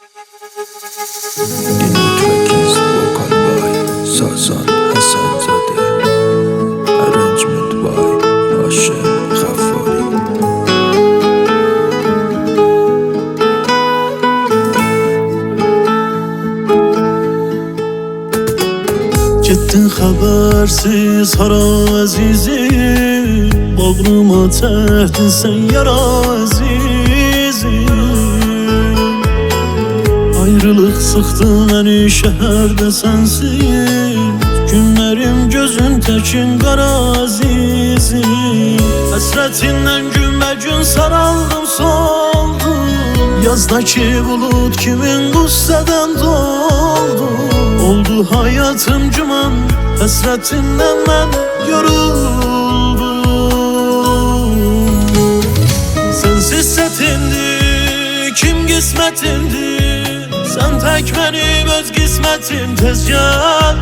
Tracks vocal by Sazan Hasanzade, arrangement by Hashem Khafari. Gittin habersiz hara azizim, bağrıma çəkdin sen yara azizim. Ayrılıq sıxdı məni şəhərdə sənsiz, günlərim gözün təkin qara azizim. Həsrətindən günbə-gün saraldım, soldum, yazdakı bulut kimin qüssədən doldum. Oldu hayatım cuman, həsrətindən mən yoruldum. Sensiz sətindi, kim qismətindi? Sen tek benim öz qismətim, tez gel.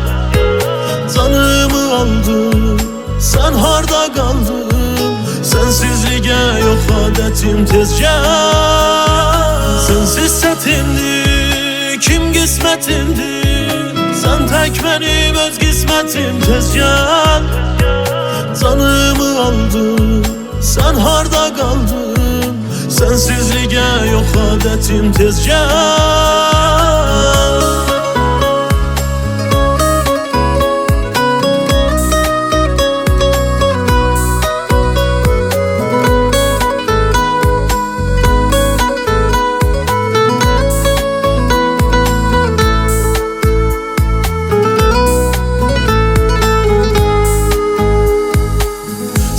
Canımı aldın, sen harda qaldın? Sensizliğe yok adetim, tez gel. Sensiz sətindi, kim qismətindi? Sen tek benim öz qismətim, tez gel. Canımı aldın, sen harda qaldın? Sensizliğe yok adetim, tez gel.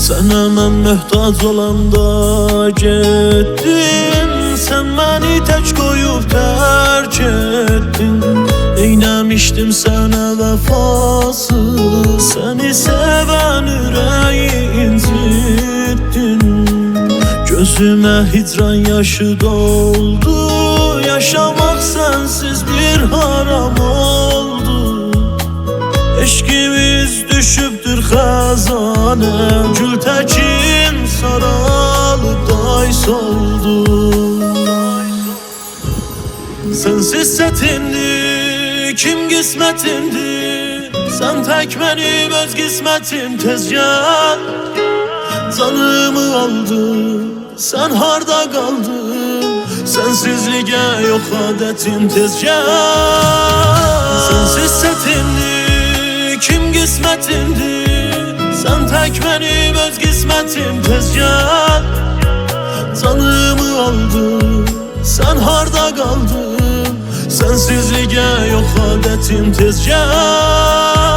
Sənə mən möhtac olanda getdin, sən məni tək qoyub tərk etdin. Eyləmişdim sənə vəfasız, səni sevən ürəyi incitdin. Gözümə hicran yaşı doldu, yaşamaq sənsiz bir haram oldu. Eşkimiz düşübdür xəzanə, gül təkin saralıb day soldu. Sensiz sətindi, kim qismətindi? Sen tek benim öz qismətim, tez gel. Canımı aldın, sen harda qaldın? Sensizliğe yok adetim, tez gel. Sensiz sətindi, kim qismətindi? Sen tek benim öz qismətim, tez gel. Canımı aldın, sen harda qaldın? Sensizliğe yok adetim, tez gel.